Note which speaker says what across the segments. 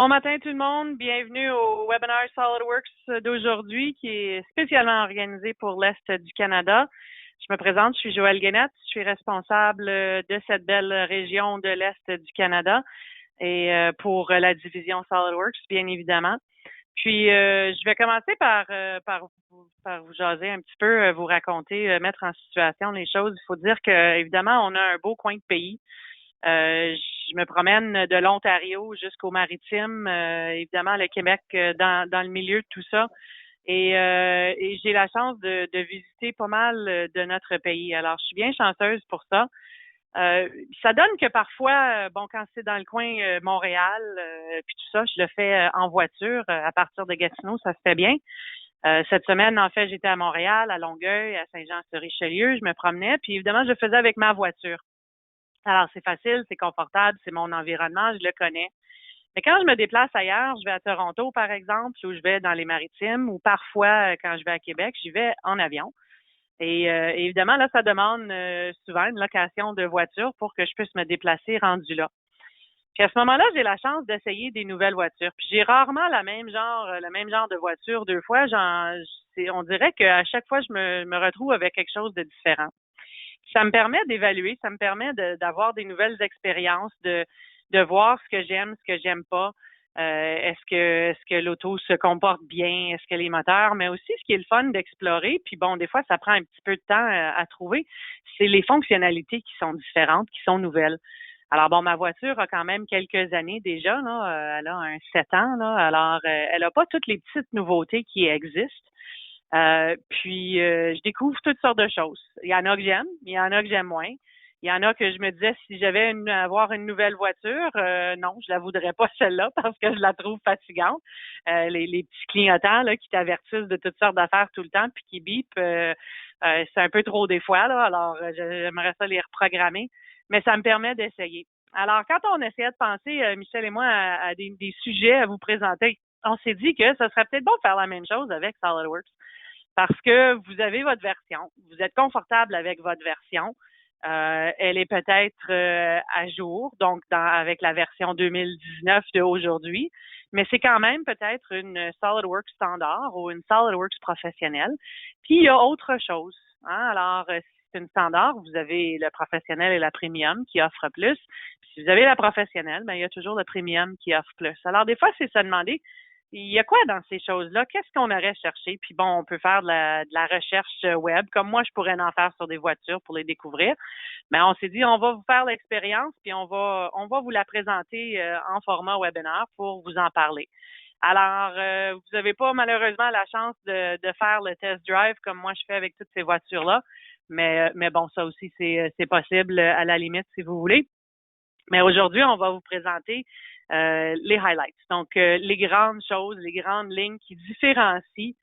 Speaker 1: Bon matin tout le monde, bienvenue au webinaire SolidWorks d'aujourd'hui qui est spécialement organisé pour l'Est du Canada. Je me présente, je suis Joëlle Guénette, je suis responsable de cette belle région de l'Est du Canada et pour la division SolidWorks, bien évidemment. Puis, je vais commencer par vous jaser un petit peu, vous raconter, mettre en situation les choses. Il faut dire que, évidemment, on a un beau coin de pays. Je me promène de l'Ontario jusqu'aux Maritimes, évidemment le Québec dans le milieu de tout ça. Et j'ai la chance de visiter pas mal de notre pays. Alors, je suis bien chanceuse pour ça. Ça donne que parfois, bon, quand c'est dans le coin Montréal, puis tout ça, je le fais en voiture à partir de Gatineau, ça se fait bien. Cette semaine, en fait, j'étais à Montréal, à Longueuil, à Saint-Jean-sur-Richelieu, je me promenais, puis évidemment, je le faisais avec ma voiture. Alors, c'est facile, c'est confortable, c'est mon environnement, je le connais. Mais quand je me déplace ailleurs, je vais à Toronto, par exemple, ou je vais dans les Maritimes, ou parfois, quand je vais à Québec, j'y vais en avion. Et évidemment, là, ça demande souvent une location de voiture pour que je puisse me déplacer rendu là. Puis à ce moment-là, j'ai la chance d'essayer des nouvelles voitures. Puis j'ai rarement le même genre de voiture deux fois. On dirait qu'à chaque fois, je me retrouve avec quelque chose de différent. Ça me permet d'évaluer, ça me permet d'avoir des nouvelles expériences, de voir ce que j'aime pas. Est-ce que l'auto se comporte bien? Est-ce que les moteurs? Mais aussi, ce qui est le fun d'explorer, puis bon, des fois, ça prend un petit peu de temps à trouver, c'est les fonctionnalités qui sont différentes, qui sont nouvelles. Alors bon, ma voiture a quand même quelques années déjà, là, elle a un 7 ans, là, alors elle a pas toutes les petites nouveautés qui existent. Puis je découvre toutes sortes de choses. Il y en a que j'aime, il y en a que j'aime moins. Il y en a que je me disais si j'avais avoir une nouvelle voiture, non, je la voudrais pas celle-là parce que je la trouve fatigante. Les petits clignotants là qui t'avertissent de toutes sortes d'affaires tout le temps puis qui bipent, c'est un peu trop des fois là. Alors j'aimerais ça les reprogrammer, mais ça me permet d'essayer. Alors quand on essayait de penser, Michel et moi, à des sujets à vous présenter, on s'est dit que ce serait peut-être bon de faire la même chose avec SolidWorks. Parce que vous avez votre version, vous êtes confortable avec votre version. Elle est peut-être à jour, donc avec la version 2019 d'aujourd'hui, mais c'est quand même peut-être une SolidWorks standard ou une SolidWorks professionnelle. Puis il y a autre chose. Hein? Alors, si c'est une standard, vous avez le professionnel et la premium qui offrent plus. Puis si vous avez la professionnelle, ben il y a toujours le premium qui offre plus. Alors, des fois, c'est se demander il y a quoi dans ces choses-là? Qu'est-ce qu'on aurait cherché? Puis bon, on peut faire de la recherche web, comme moi, je pourrais en faire sur des voitures pour les découvrir. Mais on s'est dit, on va vous faire l'expérience, puis on va vous la présenter en format webinaire pour vous en parler. Alors, vous n'avez pas malheureusement la chance de faire le test drive comme moi je fais avec toutes ces voitures-là. Mais bon, ça aussi, c'est possible à la limite si vous voulez. Mais aujourd'hui, on va vous présenter les highlights. Donc, les grandes choses, les grandes lignes qui différencient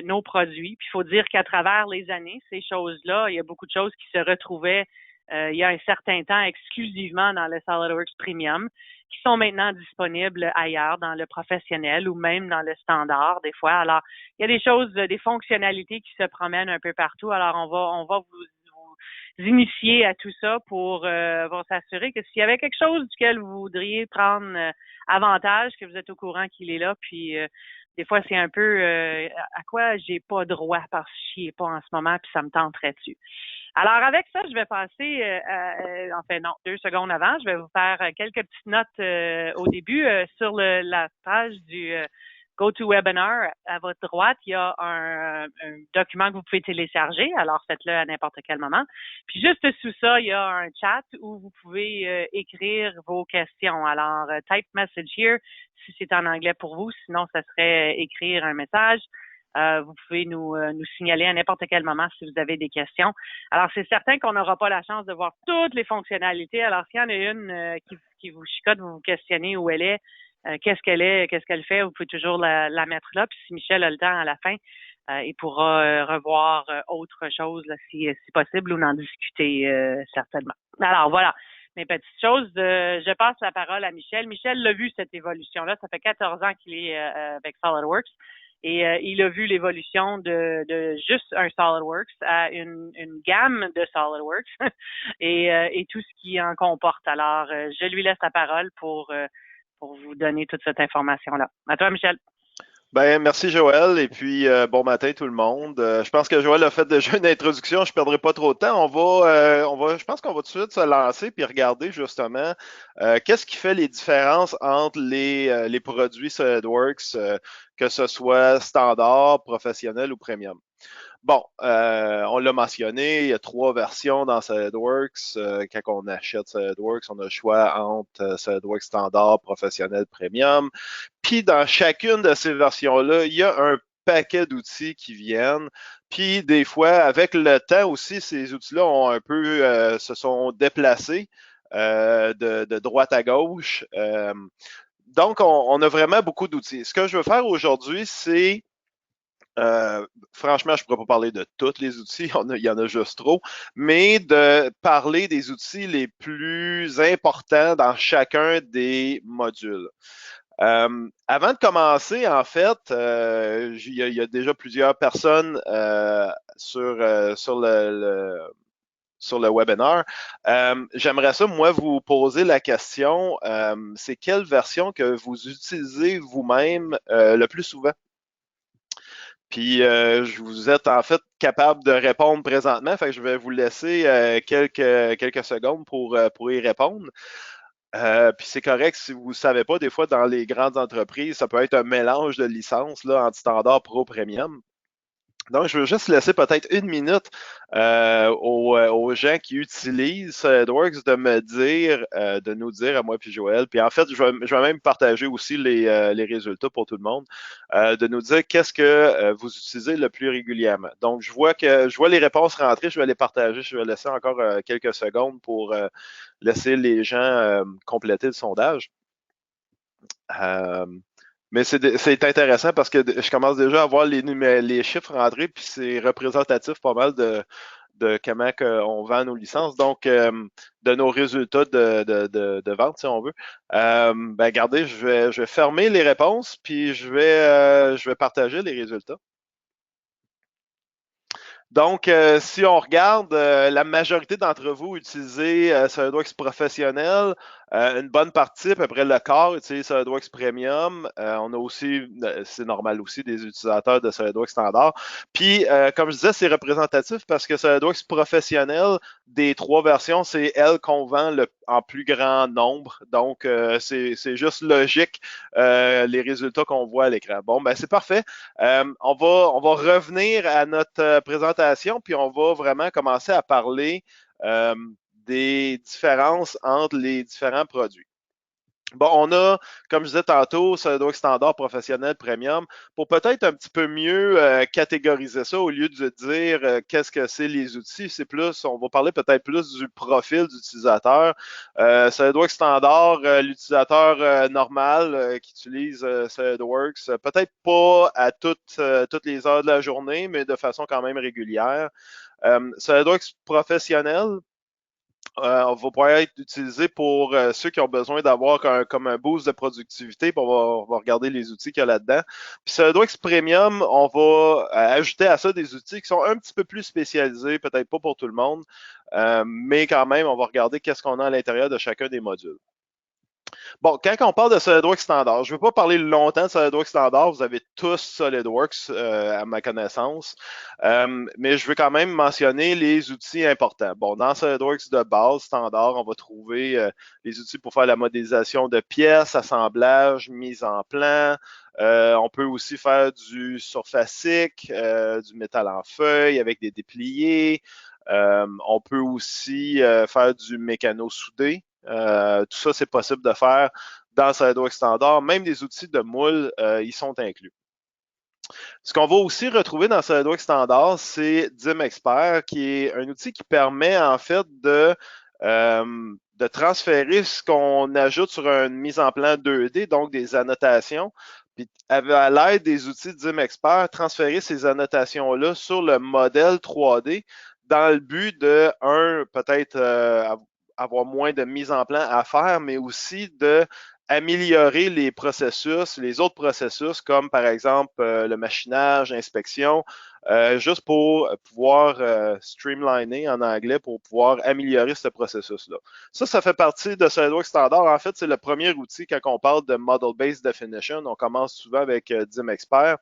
Speaker 1: nos produits. Puis, il faut dire qu'à travers les années, ces choses-là, il y a beaucoup de choses qui se retrouvaient il y a un certain temps exclusivement dans le SolidWorks Premium, qui sont maintenant disponibles ailleurs, dans le professionnel ou même dans le standard des fois. Alors, il y a des choses, des fonctionnalités qui se promènent un peu partout. Alors, on va vous initier à tout ça pour s'assurer que s'il y avait quelque chose duquel vous voudriez prendre avantage, que vous êtes au courant qu'il est là, puis des fois c'est un peu à quoi j'ai pas droit parce que j'y ai pas en ce moment, puis ça me tenterait dessus. Alors avec ça, je vais passer, enfin non, 2 secondes avant, je vais vous faire quelques petites notes au début sur la page du GoToWebinar. À votre droite, il y a un document que vous pouvez télécharger. Alors, faites-le à n'importe quel moment. Puis, juste sous ça, il y a un chat où vous pouvez écrire vos questions. Alors, type message here si c'est en anglais pour vous. Sinon, ça serait écrire un message. Vous pouvez nous signaler à n'importe quel moment si vous avez des questions. Alors, c'est certain qu'on n'aura pas la chance de voir toutes les fonctionnalités. Alors, s'il y en a une qui vous chicote, vous vous questionnez où elle est, qu'est-ce qu'elle fait, vous pouvez toujours la mettre là. Puis si Michel a le temps à la fin, il pourra revoir autre chose là, si possible ou en discuter certainement. Alors voilà, mes petites choses. Je passe la parole à Michel. Michel l'a vu cette évolution-là. Ça fait 14 ans qu'il est avec SolidWorks. Et il a vu l'évolution de juste un SolidWorks à une gamme de SolidWorks et tout ce qui en comporte. Alors, je lui laisse la parole pour pour vous donner toute cette information-là. À toi, Michel.
Speaker 2: Ben, merci Joël et puis bon matin tout le monde. Je pense que Joël a fait déjà une introduction, je perdrai pas trop de temps. Je pense qu'on va tout de suite se lancer puis regarder justement qu'est-ce qui fait les différences entre les produits SolidWorks, que ce soit standard, professionnel ou premium. Bon, on l'a mentionné, il y a 3 versions dans SolidWorks. Quand on achète SolidWorks, on a le choix entre SolidWorks standard, professionnel, premium. Puis dans chacune de ces versions-là, il y a un paquet d'outils qui viennent. Puis des fois, avec le temps aussi, ces outils-là ont un peu se sont déplacés de droite à gauche. Donc, on a vraiment beaucoup d'outils. Ce que je veux faire aujourd'hui, c'est franchement, je ne pourrais pas parler de tous les outils, il y en a juste trop, mais de parler des outils les plus importants dans chacun des modules. Avant de commencer, en fait, il y a déjà plusieurs personnes sur le webinaire. J'aimerais ça, moi, vous poser la question, c'est quelle version que vous utilisez vous-même le plus souvent? Puis vous êtes en fait capable de répondre présentement, fait que je vais vous laisser quelques secondes pour y répondre. Puis c'est correct si vous ne savez pas, des fois dans les grandes entreprises, ça peut être un mélange de licences là, entre standard pro premium. Donc, je veux juste laisser peut-être 1 minute aux gens qui utilisent SolidWorks de nous dire à moi puis Joël. Puis en fait, je vais même partager aussi les résultats pour tout le monde, de nous dire qu'est-ce que vous utilisez le plus régulièrement. Donc, je vois les réponses rentrer, je vais les partager. Je vais laisser encore quelques secondes pour laisser les gens compléter le sondage. Mais c'est intéressant parce que je commence déjà à voir les chiffres rentrer, puis c'est représentatif pas mal de comment on vend nos licences, donc de nos résultats de vente, si on veut. Ben, regardez, je vais fermer les réponses, puis je vais partager les résultats. Donc, si on regarde, la majorité d'entre vous utilisez SolidWorks professionnel. Une bonne partie, à peu près le quart, utilise SolidWorks Premium. On a aussi, c'est normal aussi, des utilisateurs de SolidWorks standard. Puis, comme je disais, c'est représentatif parce que SolidWorks professionnel, des 3 versions, c'est elle qu'on vend en plus grand nombre. Donc, c'est juste logique les résultats qu'on voit à l'écran. Bon, ben c'est parfait. On va revenir à notre présentation, puis on va vraiment commencer à parler des différences entre les différents produits. Bon, on a, comme je disais tantôt, SolidWorks standard, professionnel, premium, pour peut-être un petit peu mieux catégoriser ça au lieu de dire qu'est-ce que c'est les outils. C'est plus, on va parler peut-être plus du profil d'utilisateur. SolidWorks standard, l'utilisateur normal qui utilise SolidWorks, peut-être pas à toutes les heures de la journée, mais de façon quand même régulière. SolidWorks professionnel, va pouvoir être utilisé pour ceux qui ont besoin d'avoir comme un boost de productivité. Puis on va regarder les outils qu'il y a là-dedans. Puis SolidWorks Premium, on va ajouter à ça des outils qui sont un petit peu plus spécialisés, peut-être pas pour tout le monde, mais quand même, on va regarder qu'est-ce qu'on a à l'intérieur de chacun des modules. Bon, quand on parle de SolidWorks standard, je ne veux pas parler longtemps de SolidWorks standard, vous avez tous SolidWorks à ma connaissance, mais je veux quand même mentionner les outils importants. Bon, dans SolidWorks de base standard, on va trouver les outils pour faire la modélisation de pièces, assemblage, mise en plan. On peut aussi faire du surfacique, du métal en feuille avec des dépliés. On peut aussi faire du mécano-soudé. Tout ça, c'est possible de faire dans SolidWorks standard. Même des outils de moule, ils sont inclus. Ce qu'on va aussi retrouver dans SolidWorks standard, c'est DIM Expert, qui est un outil qui permet en fait de transférer ce qu'on ajoute sur une mise en plan 2D, donc des annotations, puis à l'aide des outils DIM Expert, transférer ces annotations-là sur le modèle 3D dans le but de, peut-être avoir moins de mise en plan à faire, mais aussi de améliorer les processus, les autres processus, comme par exemple le machinage, l'inspection, juste pour pouvoir streamliner en anglais, pour pouvoir améliorer ce processus-là. Ça fait partie de SolidWorks Standard. En fait, c'est le premier outil quand on parle de Model-Based Definition. On commence souvent avec DIM Expert.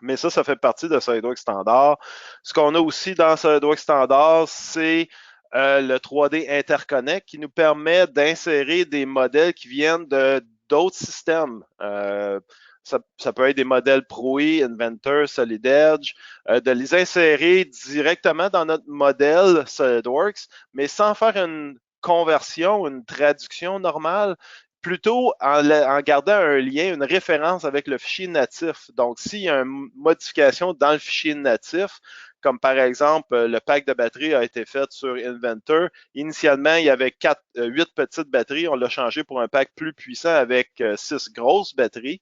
Speaker 2: Mais ça fait partie de SolidWorks Standard. Ce qu'on a aussi dans SolidWorks Standard, c'est le 3D Interconnect qui nous permet d'insérer des modèles qui viennent de d'autres systèmes. Ça peut être des modèles ProE, Inventor, Solid Edge, de les insérer directement dans notre modèle SolidWorks, mais sans faire une conversion, une traduction normale, plutôt en gardant un lien, une référence avec le fichier natif. Donc, s'il y a une modification dans le fichier natif, comme par exemple, le pack de batterie a été fait sur Inventor. Initialement, il y avait 8 petites batteries. On l'a changé pour un pack plus puissant avec 6 grosses batteries.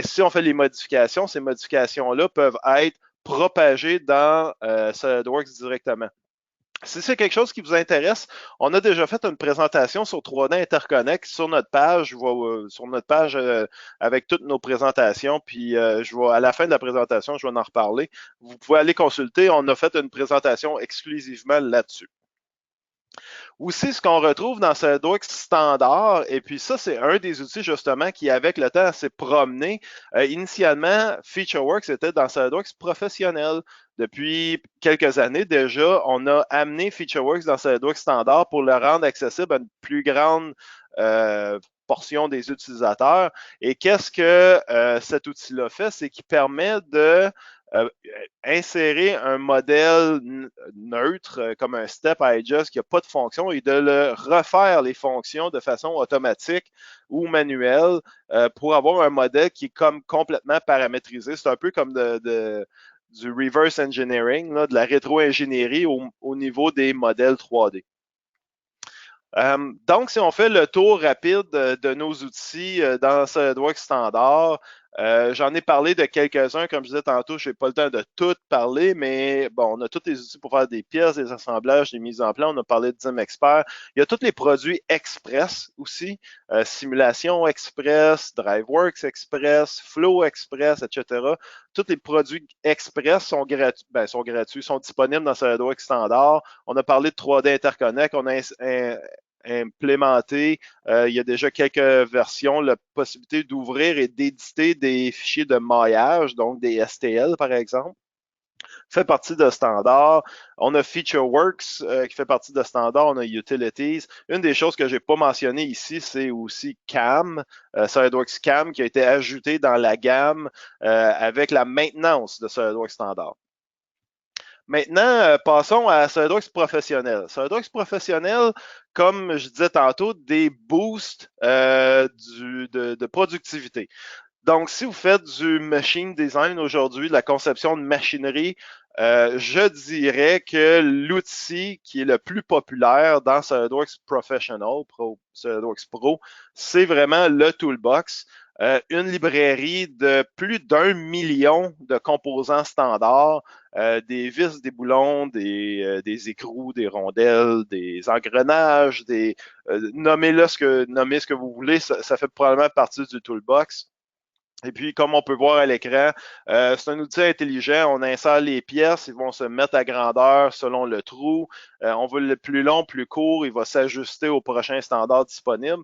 Speaker 2: Si on fait les modifications, ces modifications-là peuvent être propagées dans SolidWorks directement. Si c'est quelque chose qui vous intéresse, on a déjà fait une présentation sur 3D Interconnect sur notre page, avec toutes nos présentations. Puis à la fin de la présentation, je vais en reparler. Vous pouvez aller consulter. On a fait une présentation exclusivement là-dessus. Aussi, ce qu'on retrouve dans SolidWorks standard, et puis ça, c'est un des outils justement qui, avec le temps, s'est promené. Initialement, FeatureWorks était dans SolidWorks professionnel. Depuis quelques années déjà, on a amené FeatureWorks dans SolidWorks standard pour le rendre accessible à une plus grande portion des utilisateurs. Et qu'est-ce que cet outil-là fait? C'est qu'il permet de insérer un modèle neutre comme un step adjust qui n'a pas de fonction et de le refaire les fonctions de façon automatique ou manuelle pour avoir un modèle qui est comme complètement paramétrisé. C'est un peu comme du reverse engineering, là, de la rétro-ingénierie au niveau des modèles 3D. Donc, si on fait le tour rapide de nos outils dans SolidWorks Standard, j'en ai parlé de quelques-uns, comme je disais tantôt, je n'ai pas le temps de tout parler, mais bon, on a tous les outils pour faire des pièces, des assemblages, des mises en place. On a parlé de DIM Expert. Il y a tous les produits Express aussi, Simulation Express, DriveWorks Express, Flow Express, etc. Tous les produits Express sont gratuits, sont disponibles dans SolidWorks Standard. On a parlé de 3D Interconnect, on a implémenté. Il y a déjà quelques versions, la possibilité d'ouvrir et d'éditer des fichiers de maillage, donc des STL par exemple, fait partie de standard. On a FeatureWorks qui fait partie de standard. On a Utilities. Une des choses que je n'ai pas mentionné ici, c'est aussi CAM, SolidWorks CAM, qui a été ajouté dans la gamme avec la maintenance de SolidWorks standard. Maintenant, passons à SolidWorks professionnel. SolidWorks professionnel, comme je disais tantôt, des boosts de productivité. Donc, si vous faites du machine design aujourd'hui, de la conception de machinerie, je dirais que l'outil qui est le plus populaire dans SolidWorks Professional, SolidWorks Pro, c'est vraiment le Toolbox. Une librairie de plus d'1 million de composants standards, des vis, des boulons, des écrous, des rondelles, des engrenages, nommez ce que vous voulez, ça fait probablement partie du Toolbox. Et puis, comme on peut voir à l'écran, c'est un outil intelligent. On insère les pièces, ils vont se mettre à grandeur selon le trou. On veut le plus long, plus court, il va s'ajuster au prochain standard disponible.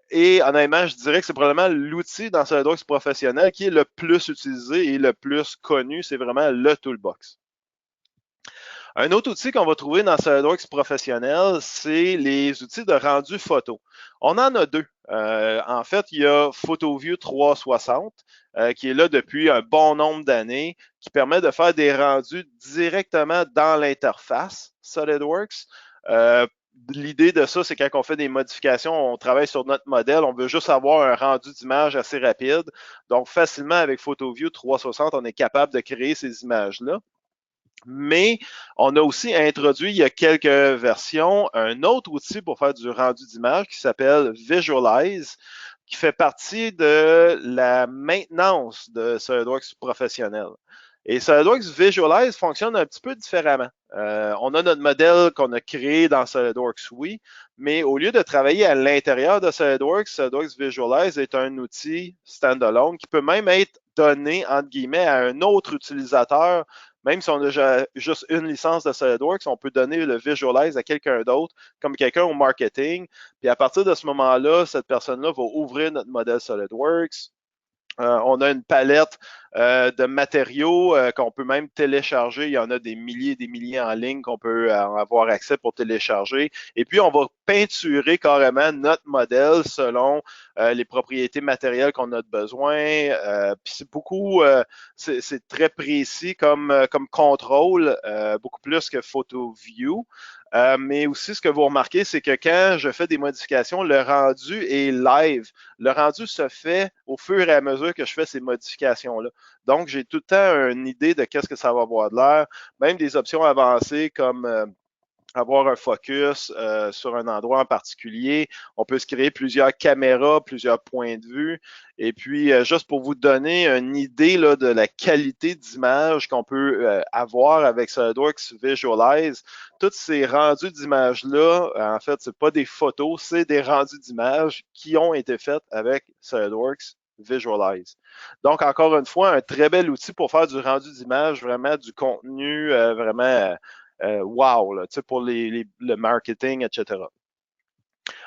Speaker 2: Et honnêtement, je dirais que c'est probablement l'outil dans SolidWorks professionnel qui est le plus utilisé et le plus connu. C'est vraiment le Toolbox. Un autre outil qu'on va trouver dans SolidWorks professionnel, c'est les outils de rendu photo. On en a deux. En fait, il y a PhotoView 360 qui est là depuis un bon nombre d'années, qui permet de faire des rendus directement dans l'interface SolidWorks. L'idée de ça, c'est quand on fait des modifications, on travaille sur notre modèle, on veut juste avoir un rendu d'image assez rapide. Donc, facilement, avec PhotoView 360, on est capable de créer ces images-là. Mais on a aussi introduit il y a quelques versions un autre outil pour faire du rendu d'image qui s'appelle Visualize, qui fait partie de la maintenance de SolidWorks professionnel. Et SolidWorks Visualize fonctionne un petit peu différemment. On a notre modèle qu'on a créé dans SolidWorks, oui, mais au lieu de travailler à l'intérieur de SolidWorks, SolidWorks Visualize est un outil standalone qui peut même être donné, entre guillemets, à un autre utilisateur. Même si on a juste une licence de SolidWorks, on peut donner le Visualize à quelqu'un d'autre, comme quelqu'un au marketing. Puis à partir de ce moment-là, cette personne-là va ouvrir notre modèle SolidWorks. On a une palette de matériaux qu'on peut même télécharger. Il y en a des milliers en ligne qu'on peut avoir accès pour télécharger. Et puis, on va peinturer carrément notre modèle selon les propriétés matérielles qu'on a besoin. Puis c'est beaucoup, c'est très précis comme contrôle, beaucoup plus que PhotoView. Mais aussi, ce que vous remarquez, c'est que quand je fais des modifications, le rendu est live. Le rendu se fait au fur et à mesure que je fais ces modifications-là. Donc, j'ai tout le temps une idée de qu'est-ce que ça va avoir de l'air. Même des options avancées comme avoir un focus sur un endroit en particulier. On peut se créer plusieurs caméras, plusieurs points de vue. Et puis, juste pour vous donner une idée là, de la qualité d'image qu'on peut avoir avec SolidWorks Visualize, tous ces rendus d'images-là, en fait, c'est pas des photos, c'est des rendus d'images qui ont été faits avec SolidWorks Visualize. Donc, encore une fois, un très bel outil pour faire du rendu d'image, vraiment du contenu vraiment wow, là, pour le marketing, etc.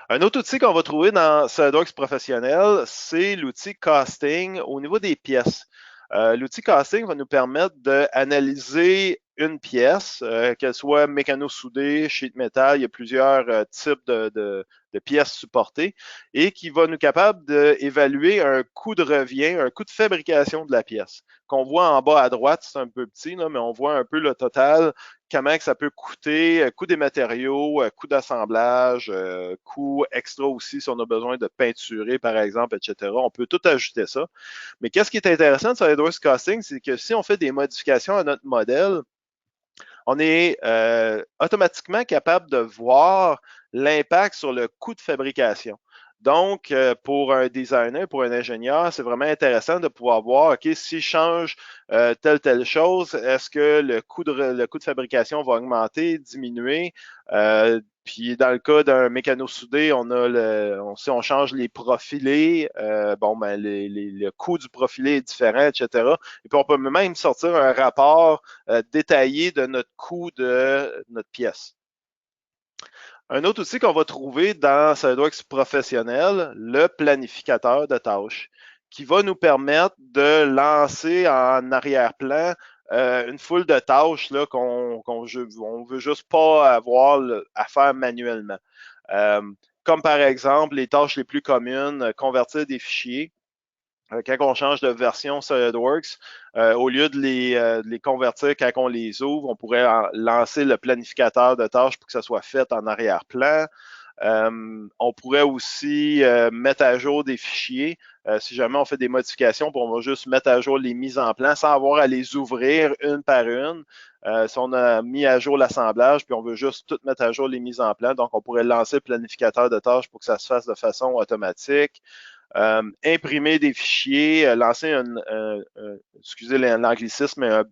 Speaker 2: Un autre outil qu'on va trouver dans SolidWorks professionnel, c'est l'outil casting au niveau des pièces. L'outil casting va nous permettre d'analyser une pièce, qu'elle soit mécano-soudée, sheet metal, il y a plusieurs types de pièces supportées, et qui va nous capable d'évaluer un coût de revient, un coût de fabrication de la pièce. Qu'on voit en bas à droite, c'est un peu petit, là, mais on voit un peu le total, comment que ça peut coûter, coût des matériaux, coût d'assemblage, coût extra aussi si on a besoin de peinturer, par exemple, etc. On peut tout ajouter ça. Mais qu'est-ce qui est intéressant de SolidWorks Casting, c'est que si on fait des modifications à notre modèle, on est automatiquement capable de voir l'impact sur le coût de fabrication. Donc, pour un designer, pour un ingénieur, c'est vraiment intéressant de pouvoir voir, OK, si je change telle chose, est-ce que le coût de fabrication va augmenter, diminuer? Puis dans le cas d'un mécano-soudé, si on change les profilés, bon, ben, le coût du profilé est différent, etc. Et puis on peut même sortir un rapport détaillé de notre coût de notre pièce. Un autre outil qu'on va trouver dans SolidWorks professionnel, le planificateur de tâches, qui va nous permettre de lancer en arrière-plan une foule de tâches là, qu'on ne veut juste pas avoir à faire manuellement. Comme par exemple les tâches les plus communes, convertir des fichiers. Quand on change de version SolidWorks, au lieu de les convertir quand on les ouvre, on pourrait lancer le planificateur de tâches pour que ça soit fait en arrière-plan. On pourrait aussi mettre à jour des fichiers. Si jamais on fait des modifications, on va juste mettre à jour les mises en plan sans avoir à les ouvrir une par une. Si on a mis à jour l'assemblage, puis on veut juste tout mettre à jour les mises en plan, donc on pourrait lancer le planificateur de tâches pour que ça se fasse de façon automatique. Imprimer des fichiers, lancer excusez l'anglicisme, une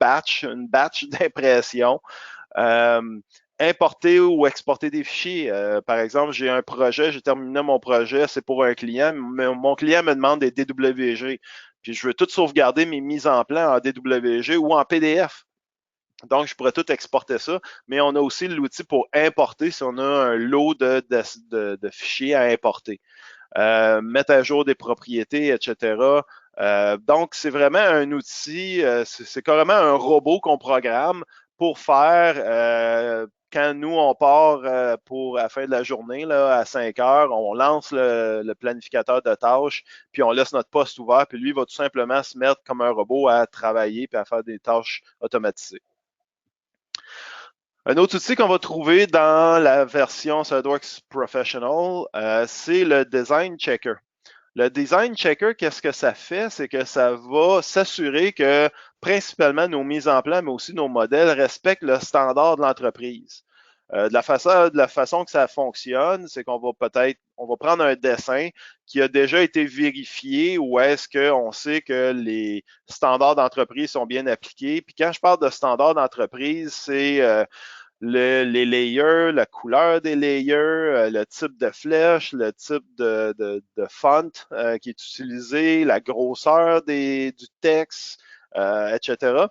Speaker 2: batch d'impression. Importer ou exporter des fichiers. Par exemple, j'ai un projet, j'ai terminé mon projet, c'est pour un client, mais mon client me demande des DWG. Puis je veux tout sauvegarder mes mises en plan en DWG ou en PDF. Donc, je pourrais tout exporter ça, mais on a aussi l'outil pour importer si on a un lot de fichiers à importer. Mettre à jour des propriétés, etc. Donc, c'est vraiment un outil, c'est carrément un robot qu'on programme pour faire, quand nous, on part pour à la fin de la journée, là, à 5 heures, on lance le planificateur de tâches, puis on laisse notre poste ouvert, puis lui, il va tout simplement se mettre comme un robot à travailler puis à faire des tâches automatisées. Un autre outil qu'on va trouver dans la version SolidWorks Professional, c'est le Design Checker. Le Design Checker, qu'est-ce que ça fait? C'est que ça va s'assurer que principalement nos mises en plan, mais aussi nos modèles respectent le standard de l'entreprise. De la façon que ça fonctionne, c'est qu'on va prendre un dessin qui a déjà été vérifié ou est-ce qu'on sait que les standards d'entreprise sont bien appliqués. Puis quand je parle de standards d'entreprise, c'est les layers, la couleur des layers, le type de flèche, le type de font qui est utilisé, la grosseur du texte, etc.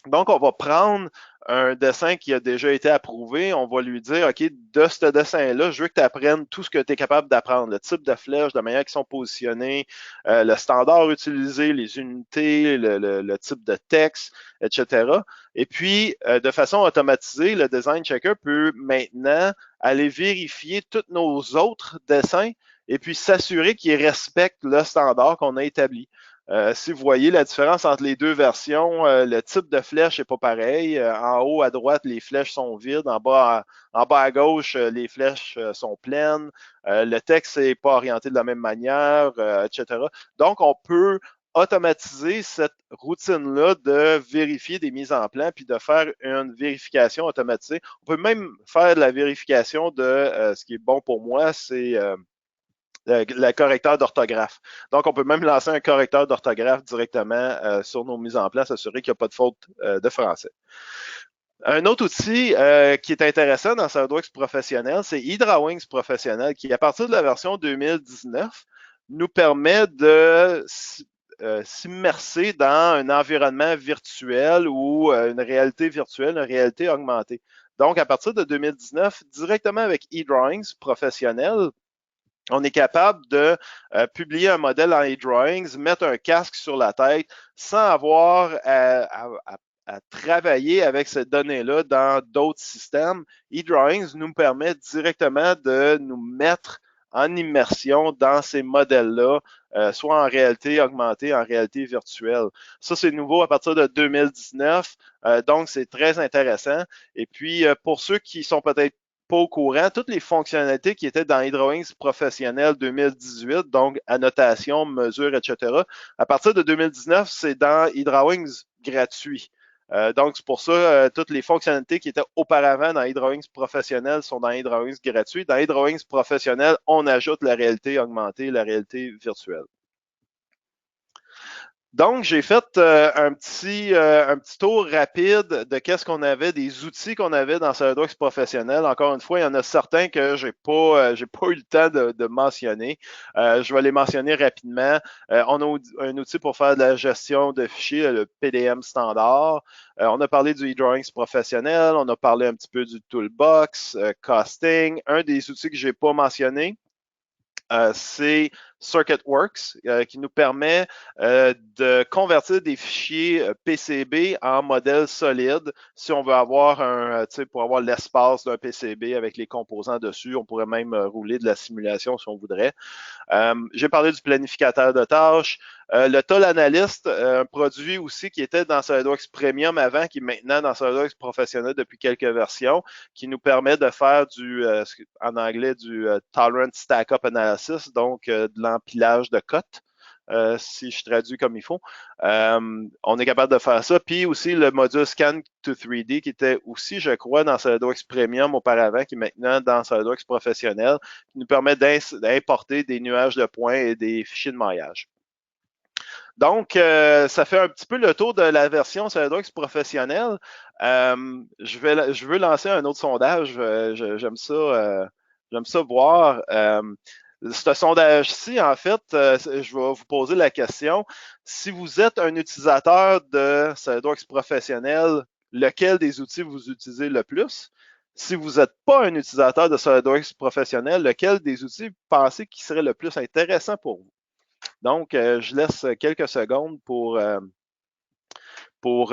Speaker 2: Donc, on va prendre un dessin qui a déjà été approuvé, on va lui dire, OK, de ce dessin-là, je veux que tu apprennes tout ce que tu es capable d'apprendre, le type de flèche, la manière qu'ils sont positionnés, le standard utilisé, les unités, le type de texte, etc. Et puis, de façon automatisée, le design checker peut maintenant aller vérifier tous nos autres dessins et puis s'assurer qu'ils respectent le standard qu'on a établi. Si vous voyez la différence entre les deux versions, le type de flèche n'est pas pareil. En haut à droite, les flèches sont vides. En bas à gauche, les flèches sont pleines. Le texte n'est pas orienté de la même manière, etc. Donc, on peut automatiser cette routine-là de vérifier des mises en plan puis de faire une vérification automatisée. On peut même faire de la vérification de ce qui est bon pour moi, c'est le correcteur d'orthographe. Donc, on peut même lancer un correcteur d'orthographe directement sur nos mises en place, s'assurer qu'il n'y a pas de faute de français. Un autre outil qui est intéressant dans SolidWorks Professionnel, c'est HydraWings Professionnel, qui, à partir de la version 2019, nous permet de s'immerser dans un environnement virtuel ou une réalité virtuelle, une réalité augmentée. Donc, à partir de 2019, directement avec eDrawings Professionnel, on est capable de publier un modèle en eDrawings, mettre un casque sur la tête sans avoir à travailler avec ces données-là dans d'autres systèmes. eDrawings nous permet directement de nous mettre en immersion dans ces modèles-là, soit en réalité augmentée, en réalité virtuelle. Ça, c'est nouveau à partir de 2019, donc c'est très intéressant. Et puis, pour ceux qui sont peut-être pas au courant, toutes les fonctionnalités qui étaient dans HydraWings Professionnel 2018, donc annotation, mesure, etc., à partir de 2019, c'est dans HydraWings gratuit. Donc, c'est pour ça, toutes les fonctionnalités qui étaient auparavant dans HydraWings Professionnel sont dans HydraWings gratuit. Dans HydraWings Professionnel, on ajoute la réalité augmentée, la réalité virtuelle. Donc, j'ai fait un petit tour rapide de qu'est-ce qu'on avait, des outils qu'on avait dans SolidWorks Professionnel. Encore une fois, il y en a certains que j'ai pas eu le temps de mentionner. Je vais les mentionner rapidement. On a un outil pour faire de la gestion de fichiers, le PDM standard. On a parlé du eDrawings Professionnel. On a parlé un petit peu du Toolbox, Costing. Un des outils que j'ai pas mentionné, c'est CircuitWorks qui nous permet de convertir des fichiers PCB en modèles solides. Si on veut avoir pour avoir l'espace d'un PCB avec les composants dessus, on pourrait même rouler de la simulation si on voudrait. J'ai parlé du planificateur de tâches. Le Tool Analyst, un produit aussi qui était dans SolidWorks Premium avant, qui est maintenant dans SolidWorks Professionnel depuis quelques versions, qui nous permet de faire en anglais, du Tolerant Stack-Up Analysis, donc de l'empilage de cotes. Si je traduis comme il faut. On est capable de faire ça. Puis aussi le module Scan to 3D qui était aussi, je crois, dans SolidWorks Premium auparavant, qui est maintenant dans SolidWorks Professionnel, qui nous permet d'importer des nuages de points et des fichiers de maillage. Donc, ça fait un petit peu le tour de la version SolidWorks Professionnel. Je veux lancer un autre sondage. J'aime ça voir. Ce sondage-ci, en fait, je vais vous poser la question. Si vous êtes un utilisateur de SolidWorks Professionnel, lequel des outils vous utilisez le plus? Si vous n'êtes pas un utilisateur de SolidWorks Professionnel, lequel des outils pensez qui serait le plus intéressant pour vous? Donc, je laisse quelques secondes pour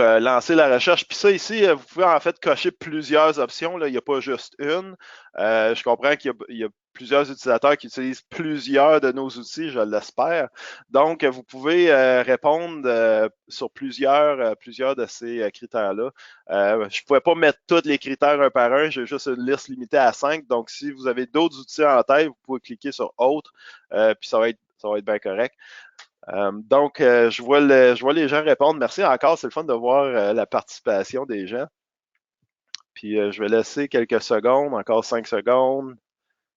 Speaker 2: lancer la recherche. Puis ça, ici, vous pouvez en fait cocher plusieurs options. Là. Il n'y a pas juste une. Je comprends qu'il y a plusieurs utilisateurs qui utilisent plusieurs de nos outils, je l'espère. Donc, vous pouvez répondre sur plusieurs de ces critères-là. Je ne pouvais pas mettre tous les critères un par un. J'ai juste une liste limitée à 5. Donc, si vous avez d'autres outils en tête, vous pouvez cliquer sur Autres, puis ça va être bien correct. Donc, je vois les gens répondre. Merci encore, c'est le fun de voir la participation des gens. Puis je vais laisser quelques secondes, encore 5 secondes,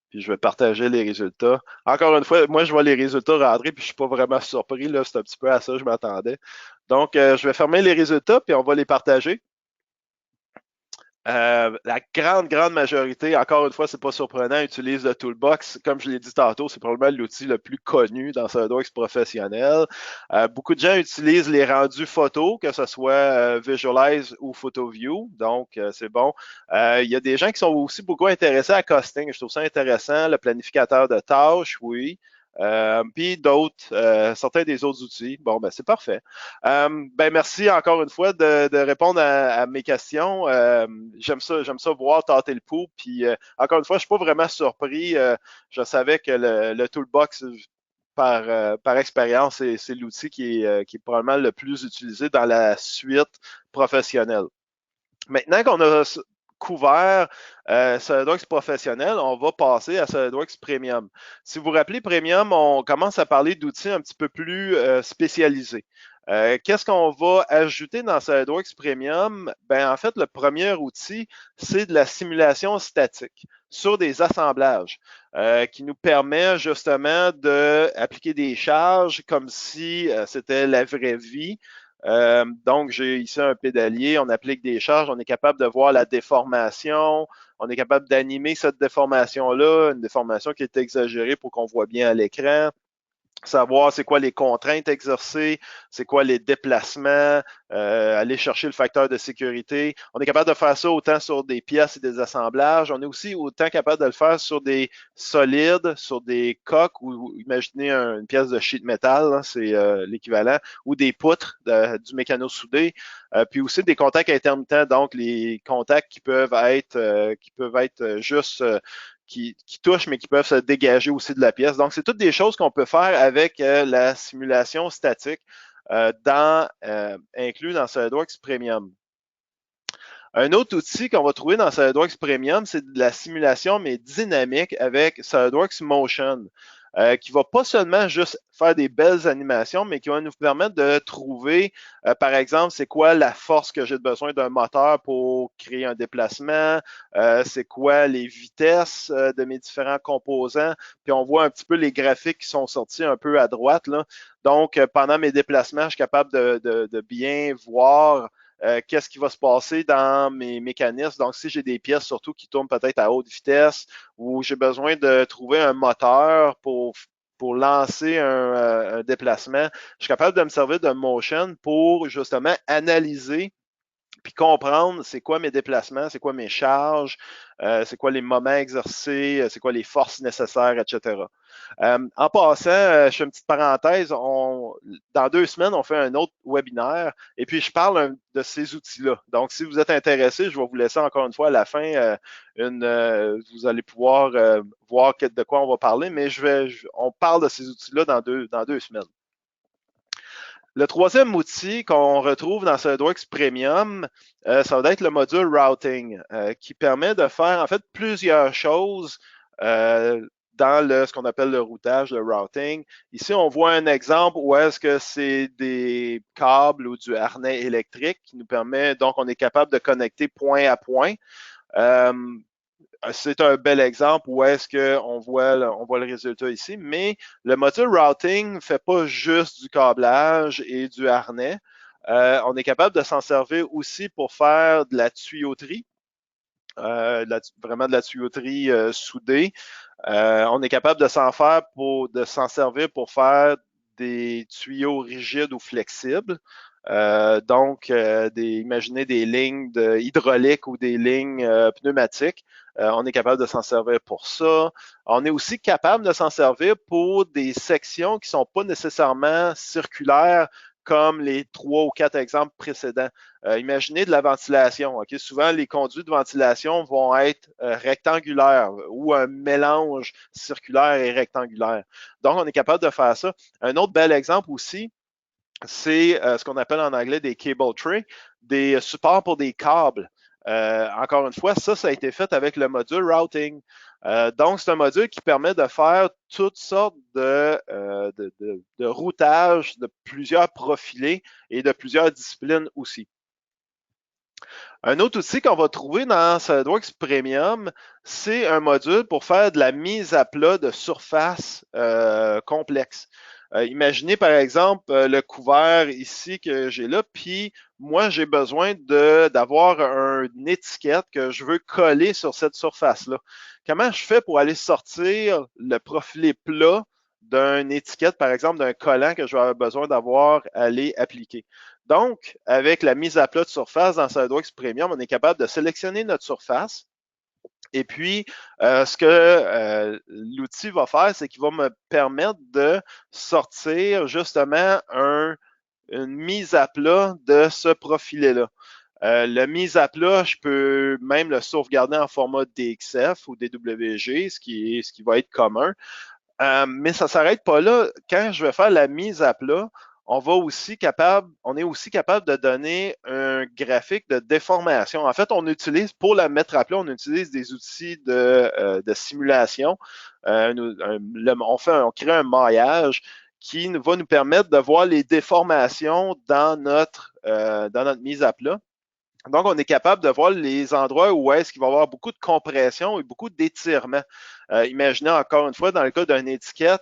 Speaker 2: puis je vais partager les résultats. Encore une fois, moi, je vois les résultats rentrer, puis je suis pas vraiment surpris, là, c'est un petit peu à ça que je m'attendais. Donc, je vais fermer les résultats, puis on va les partager. La grande majorité, encore une fois, c'est pas surprenant, utilise le Toolbox. Comme je l'ai dit tantôt, c'est probablement l'outil le plus connu dans SolidWorks professionnel. Beaucoup de gens utilisent les rendus photos, que ce soit Visualize ou PhotoView, donc c'est bon. Il y a des gens qui sont aussi beaucoup intéressés à costing. Je trouve ça intéressant. Le planificateur de tâches, oui. Puis d'autres, certains des autres outils. Bon, ben c'est parfait. Ben merci encore une fois de répondre à mes questions. J'aime ça voir tâter le pouls. Puis encore une fois, je suis pas vraiment surpris. Je savais que le Toolbox, par expérience, c'est l'outil qui est probablement le plus utilisé dans la suite professionnelle. Maintenant qu'on a couvert SolidWorks professionnel, on va passer à SolidWorks Premium. Si vous vous rappelez, Premium, on commence à parler d'outils un petit peu plus spécialisés. Qu'est-ce qu'on va ajouter dans SolidWorks Premium? Ben, en fait, le premier outil, c'est de la simulation statique sur des assemblages qui nous permet justement d'appliquer des charges comme si c'était la vraie vie. Donc, j'ai ici un pédalier, on applique des charges, on est capable de voir la déformation, on est capable d'animer cette déformation-là, une déformation qui est exagérée pour qu'on voit bien à l'écran. Savoir c'est quoi les contraintes exercées, c'est quoi les déplacements, aller chercher le facteur de sécurité. On est capable de faire ça autant sur des pièces et des assemblages. On est aussi autant capable de le faire sur des solides, sur des coques ou imaginez une pièce de sheet metal, c'est l'équivalent, ou des poutres du mécano soudé. Puis aussi des contacts intermittents, donc les contacts qui peuvent être juste qui touchent, mais qui peuvent se dégager aussi de la pièce. Donc, c'est toutes des choses qu'on peut faire avec la simulation statique inclus dans SolidWorks Premium. Un autre outil qu'on va trouver dans SolidWorks Premium, c'est de la simulation, mais dynamique avec SolidWorks Motion. Qui va pas seulement juste faire des belles animations, mais qui va nous permettre de trouver, par exemple, c'est quoi la force que j'ai besoin d'un moteur pour créer un déplacement, c'est quoi les vitesses de mes différents composants, puis on voit un petit peu les graphiques qui sont sortis un peu à droite, là. Donc, pendant mes déplacements, je suis capable de bien voir qu'est-ce qui va se passer dans mes mécanismes. Donc, si j'ai des pièces surtout qui tournent peut-être à haute vitesse ou j'ai besoin de trouver un moteur pour lancer un déplacement, je suis capable de me servir de Motion pour justement analyser puis comprendre c'est quoi mes déplacements, c'est quoi mes charges, c'est quoi les moments exercés, c'est quoi les forces nécessaires, etc. En passant, je fais une petite parenthèse, dans 2 semaines, on fait un autre webinaire et puis je parle de ces outils-là. Donc, si vous êtes intéressé, je vais vous laisser encore une fois à la fin, vous allez pouvoir voir de quoi on va parler, mais on parle de ces outils-là dans deux semaines. Le troisième outil qu'on retrouve dans SolidWorks Premium, ça va être le module Routing, qui permet de faire en fait plusieurs choses dans ce qu'on appelle le routage, le routing. Ici, on voit un exemple où est-ce que c'est des câbles ou du harnais électrique qui nous permet, donc on est capable de connecter point à point. C'est un bel exemple où est-ce qu'on voit le résultat ici, mais le module routing ne fait pas juste du câblage et du harnais. On est capable de s'en servir aussi pour faire de la tuyauterie, vraiment de la tuyauterie soudée. On est capable de s'en servir pour faire des tuyaux rigides ou flexibles. Imaginez des lignes hydrauliques ou des lignes pneumatiques. On est capable de s'en servir pour ça. On est aussi capable de s'en servir pour des sections qui ne sont pas nécessairement circulaires comme les 3 ou 4 exemples précédents. Imaginez de la ventilation. Okay? Souvent, les conduits de ventilation vont être rectangulaires ou un mélange circulaire et rectangulaire. Donc, on est capable de faire ça. Un autre bel exemple aussi, c'est ce qu'on appelle en anglais des cable trays, des supports pour des câbles. Encore une fois, ça a été fait avec le module routing. Donc, c'est un module qui permet de faire toutes sortes de routage de plusieurs profilés et de plusieurs disciplines aussi. Un autre outil qu'on va trouver dans SolidWorks Premium, c'est un module pour faire de la mise à plat de surface complexe. Imaginez par exemple le couvert ici que j'ai là, puis moi j'ai besoin d'avoir une étiquette que je veux coller sur cette surface-là. Comment je fais pour aller sortir le profilé plat d'une étiquette, par exemple d'un collant que je vais avoir besoin d'avoir à aller appliquer? Donc, avec la mise à plat de surface dans SolidWorks Premium, on est capable de sélectionner notre surface. Et puis, ce que l'outil va faire, c'est qu'il va me permettre de sortir justement une mise à plat de ce profilé-là. Le mise à plat, je peux même le sauvegarder en format DXF ou DWG, ce qui va être commun. Mais ça ne s'arrête pas là. Quand je vais faire la mise à plat, on est aussi capable de donner un graphique de déformation. En fait, pour la mettre à plat, on utilise des outils de simulation. On crée un maillage qui va nous permettre de voir les déformations dans notre mise à plat. Donc, on est capable de voir les endroits où est-ce qu'il va y avoir beaucoup de compression et beaucoup d'étirement. Imaginez encore une fois, dans le cas d'une étiquette,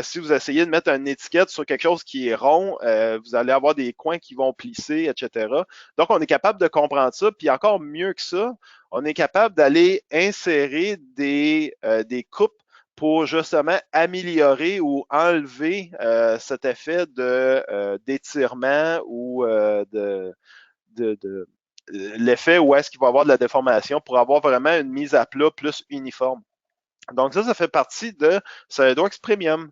Speaker 2: si vous essayez de mettre une étiquette sur quelque chose qui est rond, vous allez avoir des coins qui vont plisser, etc. Donc, on est capable de comprendre ça. Puis encore mieux que ça, on est capable d'aller insérer des coupes pour justement améliorer ou enlever cet effet d'étirement ou de l'effet où est-ce qu'il va y avoir de la déformation pour avoir vraiment une mise à plat plus uniforme. Donc ça fait partie de SolidWorks Premium.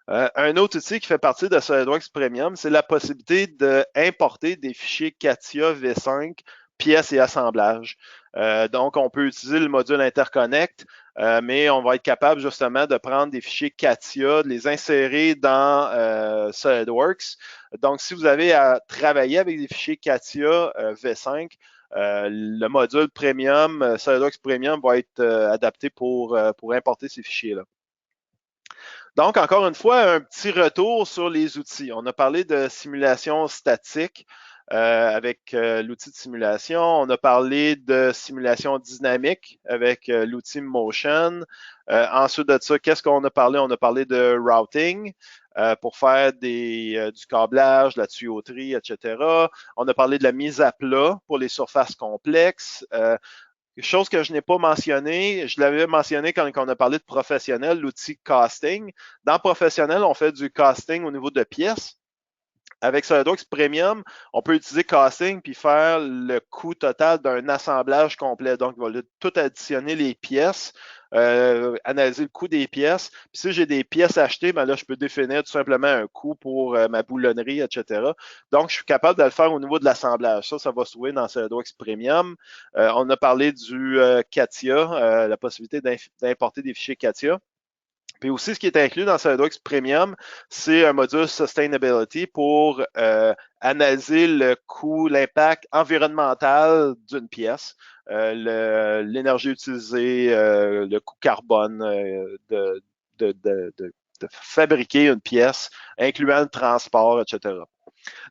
Speaker 2: Un autre outil qui fait partie de SolidWorks Premium, c'est la possibilité d'importer des fichiers CATIA V5, pièces et assemblages. Donc, on peut utiliser le module Interconnect, mais on va être capable justement de prendre des fichiers CATIA, de les insérer dans SolidWorks. Donc, si vous avez à travailler avec des fichiers CATIA V5, le module Premium, SolidWorks Premium va être adapté pour importer ces fichiers-là. Donc, encore une fois, un petit retour sur les outils. On a parlé de simulation statique avec l'outil de simulation. On a parlé de simulation dynamique avec l'outil Motion. Ensuite de ça, qu'est-ce qu'on a parlé? On a parlé de routing pour faire du câblage, de la tuyauterie, etc. On a parlé de la mise à plat pour les surfaces complexes. Chose que je n'ai pas mentionné, je l'avais mentionné quand on a parlé de professionnel, l'outil casting. Dans professionnel, on fait du casting au niveau de pièces. Avec SolidWorks Premium, on peut utiliser casting puis faire le coût total d'un assemblage complet. Donc, il va tout additionner les pièces, analyser le coût des pièces. Puis si j'ai des pièces achetées, ben là, je peux définir tout simplement un coût pour ma boulonnerie, etc. Donc, je suis capable de le faire au niveau de l'assemblage. Ça va se trouver dans SolidWorks Premium. On a parlé du CATIA, la possibilité d'importer des fichiers CATIA. Puis aussi, ce qui est inclus dans SolidWorks Premium, c'est un module Sustainability pour analyser le coût, l'impact environnemental d'une pièce, l'énergie utilisée, le coût carbone de fabriquer une pièce, incluant le transport, etc.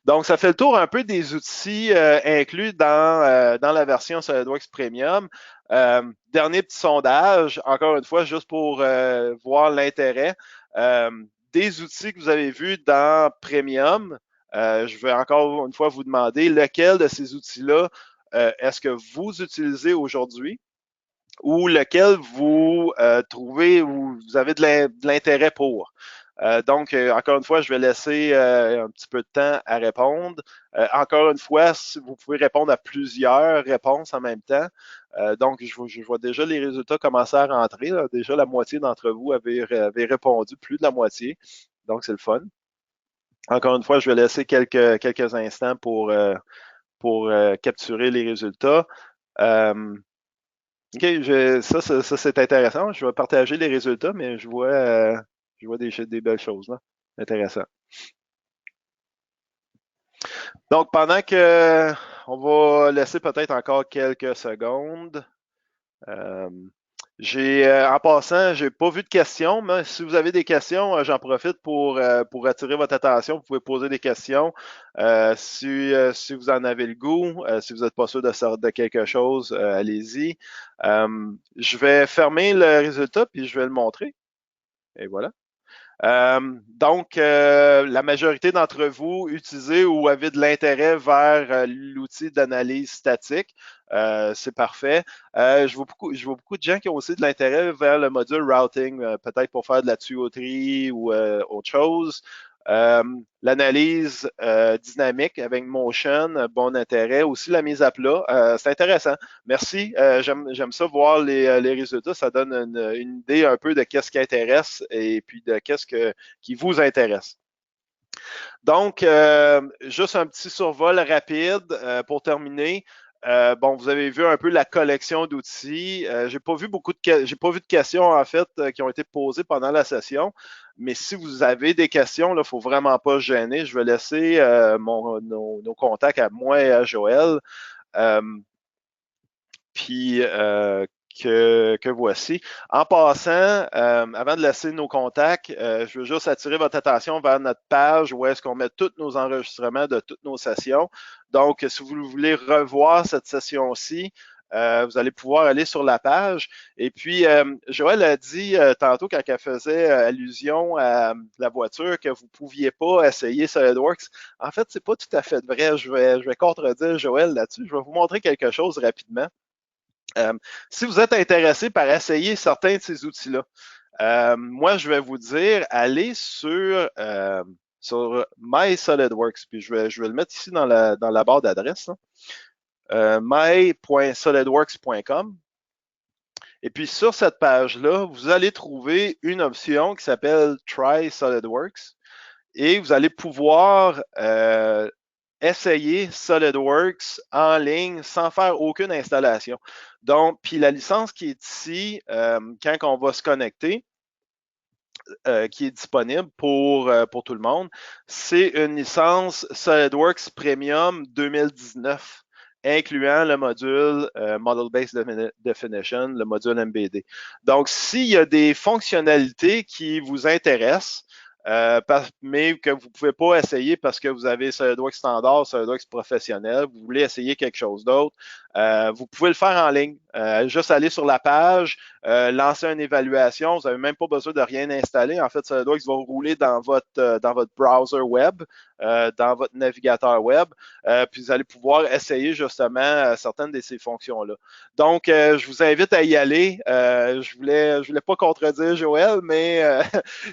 Speaker 2: Donc, ça fait le tour un peu des outils inclus dans la version SolidWorks Premium. Dernier petit sondage, encore une fois, juste pour voir l'intérêt. Des outils que vous avez vus dans Premium, je vais encore une fois vous demander lequel de ces outils-là est-ce que vous utilisez aujourd'hui ou lequel vous trouvez ou vous avez de l'intérêt pour. Donc, encore une fois, je vais laisser un petit peu de temps à répondre. Encore une fois, si vous pouvez répondre à plusieurs réponses en même temps. Donc, je vois déjà les résultats commencer à rentrer. Là. Déjà, la moitié d'entre vous avez répondu, plus de la moitié. Donc, c'est le fun. Encore une fois, je vais laisser quelques instants pour capturer les résultats. OK, ça c'est intéressant. Je vais partager les résultats, mais je vois des belles choses là. Intéressant. Donc, pendant que on va laisser peut-être encore quelques secondes. En passant, j'ai pas vu de questions, mais si vous avez des questions, j'en profite pour attirer votre attention. Vous pouvez poser des questions. Si vous en avez le goût, si vous n'êtes pas sûr de sortir de quelque chose, allez-y. Je vais fermer le résultat puis je vais le montrer. Et voilà. La majorité d'entre vous utilisez ou avez de l'intérêt vers l'outil d'analyse statique. C'est parfait. Je vois beaucoup de gens qui ont aussi de l'intérêt vers le module routing, peut-être pour faire de la tuyauterie ou autre chose. L'analyse dynamique avec Motion, bon intérêt. Aussi la mise à plat, c'est intéressant. Merci. J'aime ça voir les résultats. Ça donne une idée un peu de qu'est-ce qui intéresse et puis de qui vous intéresse. Donc, juste un petit survol rapide pour terminer. Bon, vous avez vu un peu la collection d'outils. J'ai pas vu de questions en fait qui ont été posées pendant la session. Mais si vous avez des questions, il ne faut vraiment pas se gêner. Je vais laisser nos contacts à moi et à Joël. Euh, puis que voici. En passant, avant de laisser nos contacts, je veux juste attirer votre attention vers notre page où est-ce qu'on met tous nos enregistrements de toutes nos sessions. Donc, si vous voulez revoir cette session-ci, vous allez pouvoir aller sur la page. Et puis, Joël a dit tantôt quand elle faisait allusion à la voiture que vous ne pouviez pas essayer SolidWorks. En fait, c'est pas tout à fait vrai. Je vais contredire Joël là-dessus. Je vais vous montrer quelque chose rapidement. Si vous êtes intéressé par essayer certains de ces outils-là, moi, je vais vous dire, allez sur My SolidWorks, puis je vais le mettre ici dans la barre d'adresse, my.solidworks.com. Et puis sur cette page-là, vous allez trouver une option qui s'appelle Try SolidWorks et vous allez pouvoir essayer SolidWorks en ligne sans faire aucune installation. Donc, puis la licence qui est ici, quand on va se connecter, qui est disponible pour tout le monde, c'est une licence SolidWorks Premium 2019, incluant le module Model Based Definition, le module MBD. Donc, s'il y a des fonctionnalités qui vous intéressent, mais que vous ne pouvez pas essayer parce que vous avez SolidWorks standard, SolidWorks professionnel, vous voulez essayer quelque chose d'autre, vous pouvez le faire en ligne. Juste aller sur la page, lancer une évaluation. Vous n'avez même pas besoin de rien installer. En fait, SolidWorks va rouler dans votre browser web, dans votre navigateur web, puis vous allez pouvoir essayer justement certaines de ces fonctions-là. Donc, je vous invite à y aller. Je voulais pas contredire Joël, mais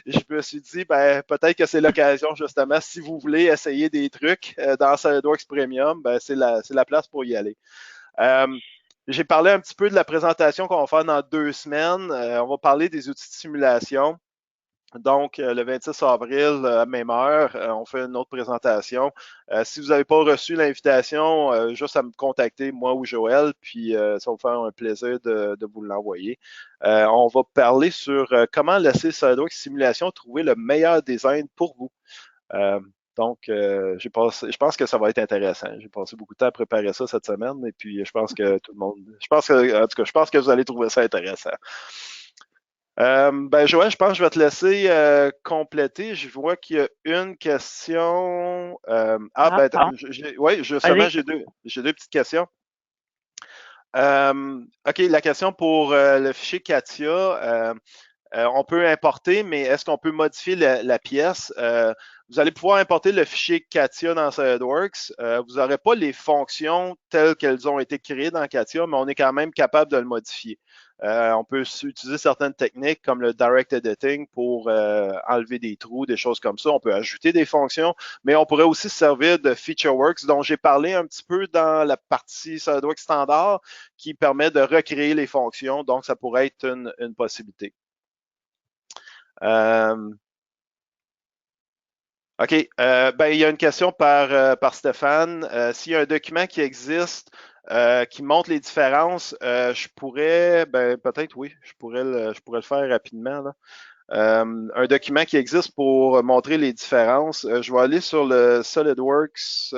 Speaker 2: je me suis dit, peut-être que c'est l'occasion, justement, si vous voulez essayer des trucs dans SolidWorks Premium, c'est la place pour y aller. J'ai parlé un petit peu de la présentation qu'on va faire dans 2 semaines. On va parler des outils de simulation. Donc, le 26 avril, à même heure, on fait une autre présentation. Si vous n'avez pas reçu l'invitation, juste à me contacter, moi ou Joël, puis ça va vous faire un plaisir de vous l'envoyer. On va parler sur comment laisser SolidWorks Simulation trouver le meilleur design pour vous. Donc, je pense que ça va être intéressant. J'ai passé beaucoup de temps à préparer ça cette semaine et puis je pense que tout le monde, en tout cas, je pense que vous allez trouver ça intéressant. Joël, je pense que je vais te laisser compléter. Je vois qu'il y a une question. Oui, justement, j'ai deux petites questions. OK, la question pour le fichier CATIA. On peut importer, mais est-ce qu'on peut modifier la pièce? Vous allez pouvoir importer le fichier CATIA dans SolidWorks. Vous n'aurez pas les fonctions telles qu'elles ont été créées dans CATIA, mais on est quand même capable de le modifier. On peut utiliser certaines techniques comme le direct editing pour enlever des trous, des choses comme ça. On peut ajouter des fonctions, mais on pourrait aussi se servir de FeatureWorks dont j'ai parlé un petit peu dans la partie SolidWorks standard qui permet de recréer les fonctions. Donc, ça pourrait être une possibilité. OK. Il y a une question par Stéphane. S'il y a un document qui existe qui montre les différences, je pourrais, peut-être oui, je pourrais le faire rapidement, là. Un document qui existe pour montrer les différences. Je vais aller sur le SolidWorks,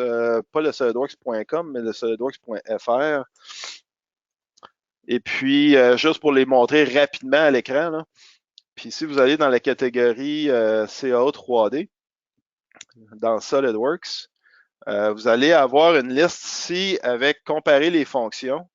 Speaker 2: pas le solidworks.com, mais le solidworks.fr. Et puis, juste pour les montrer rapidement à l'écran, là. Puis si vous allez dans la catégorie CAO 3D, dans SolidWorks, vous allez avoir une liste ici avec comparer les fonctions.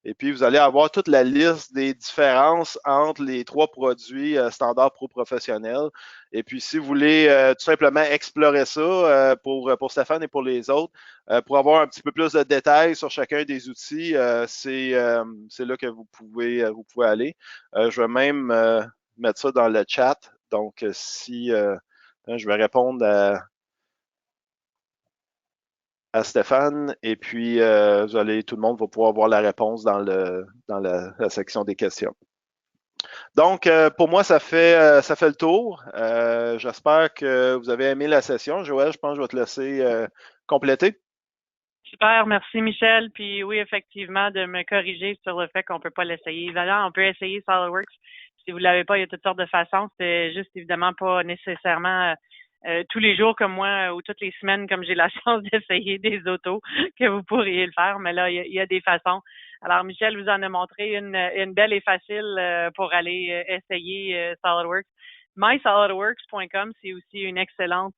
Speaker 2: Et puis, vous allez avoir toute la liste des différences entre les trois produits standards pro professionnels. Et puis, si vous voulez tout simplement explorer ça pour Stéphane et pour les autres, pour avoir un petit peu plus de détails sur chacun des outils, c'est là que vous pouvez aller. Je vais même mettre ça dans le chat. Donc, si je vais répondre à Stéphane et puis tout le monde va pouvoir voir la réponse dans la section des questions. Donc, pour moi, ça fait le tour. J'espère que vous avez aimé la session. Joël, je pense que je vais te laisser compléter.
Speaker 1: Super, merci Michel. Puis oui, effectivement, de me corriger sur le fait qu'on peut pas l'essayer. Évidemment, on peut essayer SolidWorks. Si vous l'avez pas, il y a toutes sortes de façons. C'est juste évidemment pas nécessairement tous les jours comme moi ou toutes les semaines comme j'ai la chance d'essayer des autos que vous pourriez le faire. Mais là, il y a des façons. Alors, Michel vous en a montré une belle et facile pour aller essayer SolidWorks. MySolidWorks.com, c'est aussi une excellente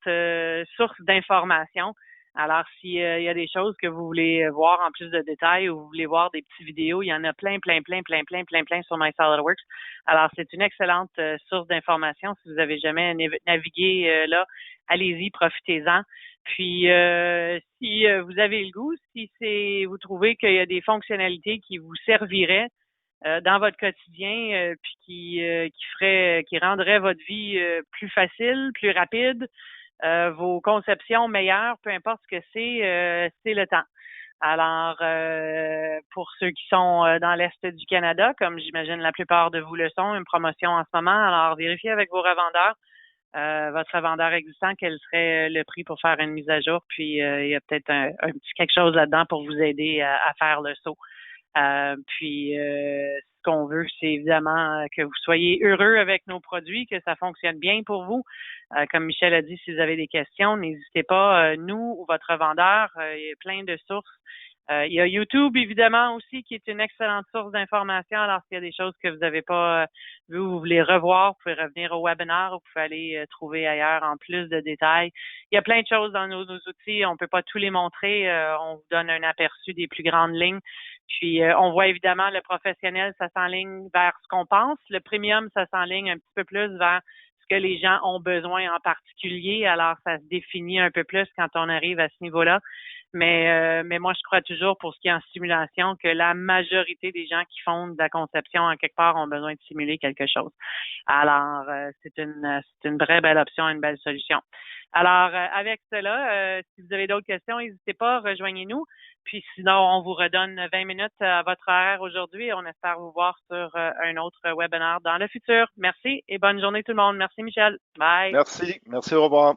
Speaker 1: source d'information. Alors, s'il y a des choses que vous voulez voir en plus de détails ou vous voulez voir des petites vidéos, il y en a plein sur MySolidWorks. Alors, c'est une excellente source d'information. Si vous avez jamais navigué là, allez-y, profitez-en. Puis, si vous avez le goût, si vous trouvez qu'il y a des fonctionnalités qui vous serviraient dans votre quotidien, puis qui rendraient votre vie plus facile, plus rapide, vos conceptions meilleures, peu importe ce que c'est le temps. Alors, pour ceux qui sont dans l'Est du Canada, comme j'imagine la plupart de vous le sont, une promotion en ce moment, alors vérifiez avec vos revendeurs, votre revendeur existant, quel serait le prix pour faire une mise à jour, puis il y a peut-être un petit quelque chose là-dedans pour vous aider à faire le saut. Ce qu'on veut, c'est évidemment que vous soyez heureux avec nos produits, que ça fonctionne bien pour vous. Comme Michel a dit, si vous avez des questions, n'hésitez pas, nous ou votre vendeur, il y a plein de sources. Il y a YouTube, évidemment, aussi, qui est une excellente source d'information. Alors, s'il y a des choses que vous n'avez pas vues ou vous voulez revoir, vous pouvez revenir au webinaire ou vous pouvez aller trouver ailleurs en plus de détails. Il y a plein de choses dans nos outils. On peut pas tous les montrer. On vous donne un aperçu des plus grandes lignes. Puis, on voit évidemment le professionnel, ça s'enligne vers ce qu'on pense. Le premium, ça s'enligne un petit peu plus vers ce que les gens ont besoin en particulier. Alors, ça se définit un peu plus quand on arrive à ce niveau-là. Mais moi, je crois toujours, pour ce qui est en simulation, que la majorité des gens qui font de la conception en quelque part ont besoin de simuler quelque chose. Alors, c'est une vraie belle option, une belle solution. Alors, avec cela, si vous avez d'autres questions, n'hésitez pas, rejoignez-nous. Puis sinon, on vous redonne 20 minutes à votre horaire aujourd'hui et on espère vous voir sur un autre webinaire dans le futur. Merci et bonne journée tout le monde. Merci Michel. Bye.
Speaker 2: Merci. Merci, au revoir.